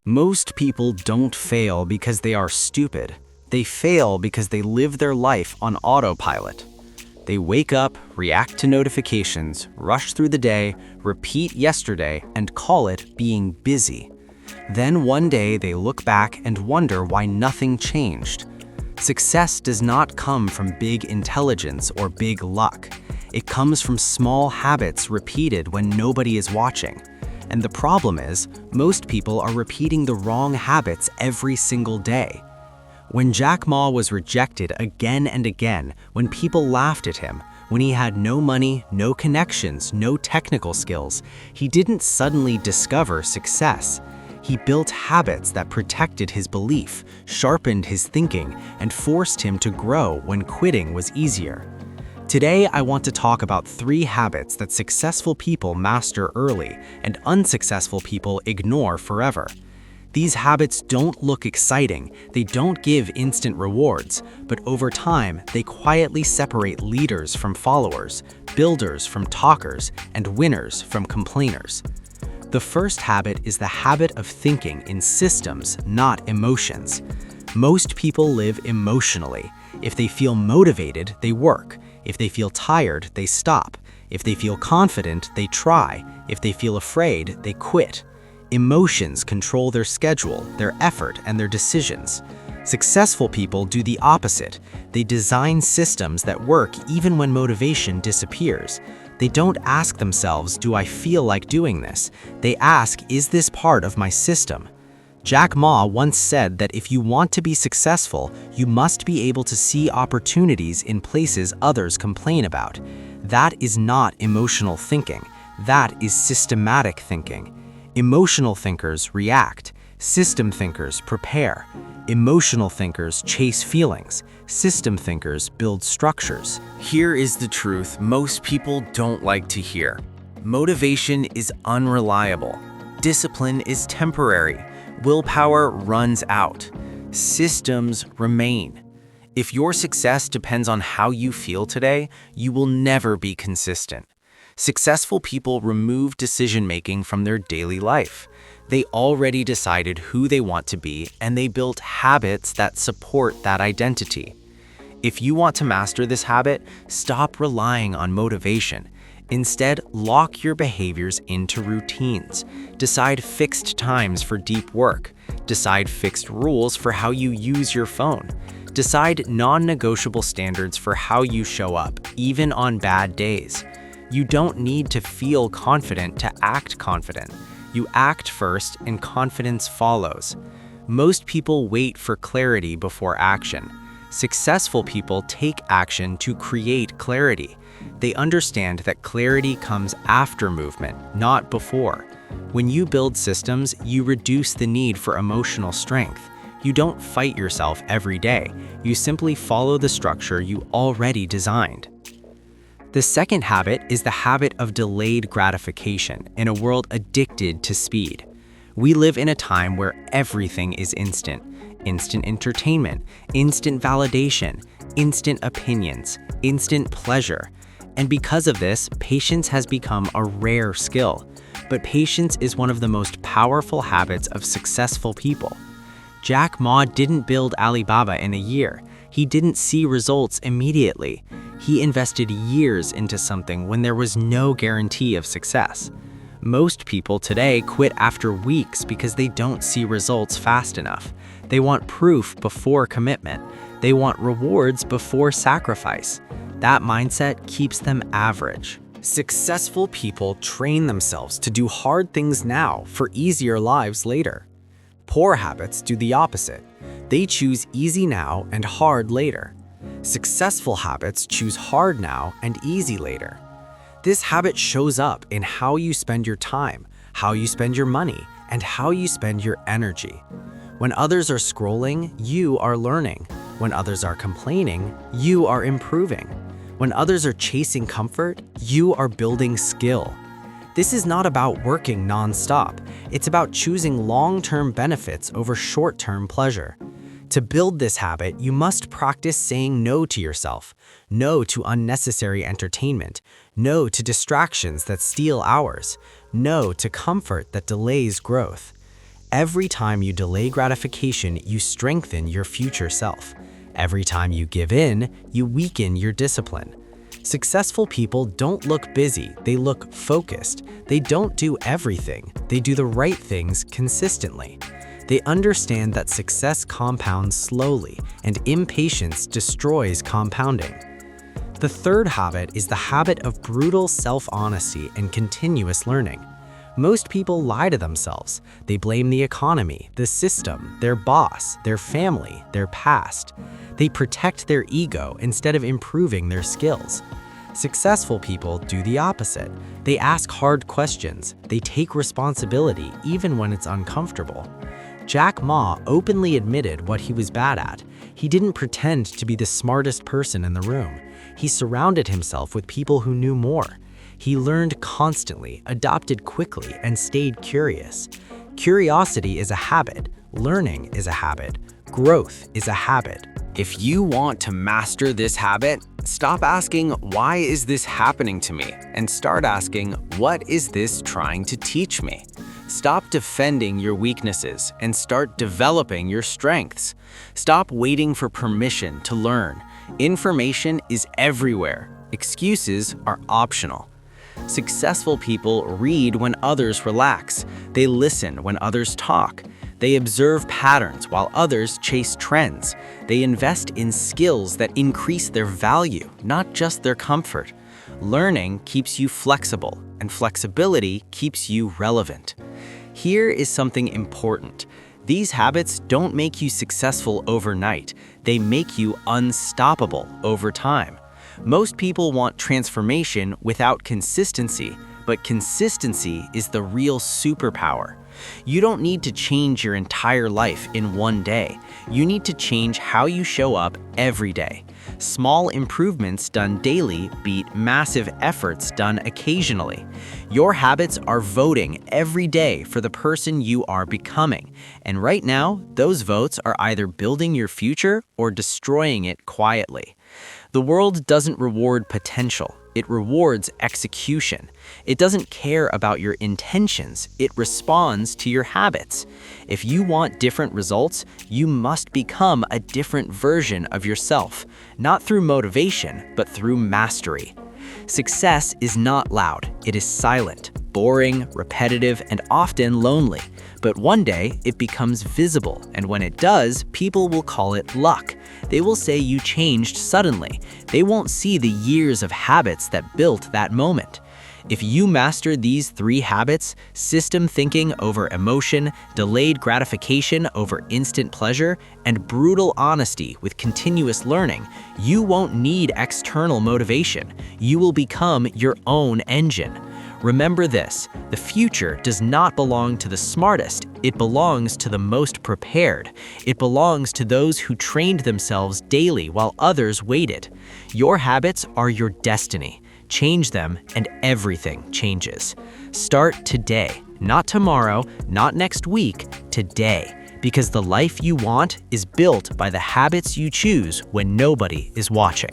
Most people don't fail because they are stupid. They fail because they live their life on autopilot. They wake up, react to notifications, rush through the day, repeat yesterday, and call it being busy. Then one day they look back and wonder why nothing changed. Success does not come from big intelligence or big luck. It comes from small habits repeated when nobody is watching. And the problem is, most people are repeating the wrong habits every single day. When Jack Ma was rejected again and again, when people laughed at him, when he had no money, no connections, no technical skills, he didn't suddenly discover success. He built habits that protected his belief, sharpened his thinking, and forced him to grow when quitting was easier. Today, I want to talk about 3 habits that successful people master early and unsuccessful people ignore forever. These habits don't look exciting, they don't give instant rewards, but over time, they quietly separate leaders from followers, builders from talkers, and winners from complainers. The first habit is the habit of thinking in systems, not emotions. Most people live emotionally. If they feel motivated, they work. If they feel tired, they stop. If they feel confident, they try. If they feel afraid, they quit. Emotions control their schedule, their effort, and their decisions. Successful people do the opposite. They design systems that work even when motivation disappears. They don't ask themselves, do I feel like doing this? They ask, is this part of my system? Jack Ma once said that if you want to be successful, you must be able to see opportunities in places others complain about. That is not emotional thinking. That is systematic thinking. Emotional thinkers react. System thinkers prepare. Emotional thinkers chase feelings. System thinkers build structures. Here is the truth most people don't like to hear. Motivation is unreliable. Discipline is temporary. Willpower runs out. Systems remain. If your success depends on how you feel today, you will never be consistent. Successful people remove decision-making from their daily life. They already decided who they want to be, and they built habits that support that identity. If you want to master this habit, stop relying on motivation. Instead, lock your behaviors into routines. Decide fixed times for deep work. Decide fixed rules for how you use your phone. Decide non-negotiable standards for how you show up, even on bad days. You don't need to feel confident to act confident. You act first and confidence follows. Most people wait for clarity before action. Successful people take action to create clarity. They understand that clarity comes after movement, not before. When you build systems, you reduce the need for emotional strength. You don't fight yourself every day. You simply follow the structure you already designed. The second habit is the habit of delayed gratification in a world addicted to speed. We live in a time where everything is instant. Instant entertainment, instant validation, instant opinions, instant pleasure. And because of this, patience has become a rare skill. But patience is one of the most powerful habits of successful people. Jack Ma didn't build Alibaba in a year. He didn't see results immediately. He invested years into something when there was no guarantee of success. Most people today quit after weeks because they don't see results fast enough. They want proof before commitment. They want rewards before sacrifice. That mindset keeps them average. Successful people train themselves to do hard things now for easier lives later. Poor habits do the opposite. They choose easy now and hard later. Successful habits choose hard now and easy later. This habit shows up in how you spend your time, how you spend your money, and how you spend your energy. When others are scrolling, you are learning. When others are complaining, you are improving. When others are chasing comfort, you are building skill. This is not about working non-stop. It's about choosing long-term benefits over short-term pleasure. To build this habit, you must practice saying no to yourself, no to unnecessary entertainment, no to distractions that steal hours, no to comfort that delays growth. Every time you delay gratification, you strengthen your future self. Every time you give in, you weaken your discipline. Successful people don't look busy, they look focused. They don't do everything, they do the right things consistently. They understand that success compounds slowly, and impatience destroys compounding. The third habit is the habit of brutal self-honesty and continuous learning. Most people lie to themselves. They blame the economy, the system, their boss, their family, their past. They protect their ego instead of improving their skills. Successful people do the opposite. They ask hard questions. They take responsibility even when it's uncomfortable. Jack Ma openly admitted what he was bad at. He didn't pretend to be the smartest person in the room. He surrounded himself with people who knew more. He learned constantly, adopted quickly, and stayed curious. Curiosity is a habit. Learning is a habit. Growth is a habit. If you want to master this habit, stop asking, "Why is this happening to me?" and start asking, "What is this trying to teach me?" Stop defending your weaknesses and start developing your strengths. Stop waiting for permission to learn. Information is everywhere. Excuses are optional. Successful people read when others relax. They listen when others talk. They observe patterns while others chase trends. They invest in skills that increase their value, not just their comfort. Learning keeps you flexible, and flexibility keeps you relevant. Here is something important. These habits don't make you successful overnight. They make you unstoppable over time. Most people want transformation without consistency, but consistency is the real superpower. You don't need to change your entire life in one day. You need to change how you show up every day. Small improvements done daily beat massive efforts done occasionally. Your habits are voting every day for the person you are becoming. And right now, those votes are either building your future or destroying it quietly. The world doesn't reward potential. It rewards execution. It doesn't care about your intentions. It responds to your habits. If you want different results, you must become a different version of yourself, not through motivation, but through mastery. Success is not loud. It is silent, boring, repetitive, and often lonely. But one day, it becomes visible, and when it does, people will call it luck. They will say you changed suddenly. They won't see the years of habits that built that moment. If you master these 3 habits, system thinking over emotion, delayed gratification over instant pleasure, and brutal honesty with continuous learning, you won't need external motivation. You will become your own engine. Remember this, the future does not belong to the smartest, it belongs to the most prepared. It belongs to those who trained themselves daily while others waited. Your habits are your destiny. Change them and everything changes. Start today, not tomorrow, not next week, today. Because the life you want is built by the habits you choose when nobody is watching.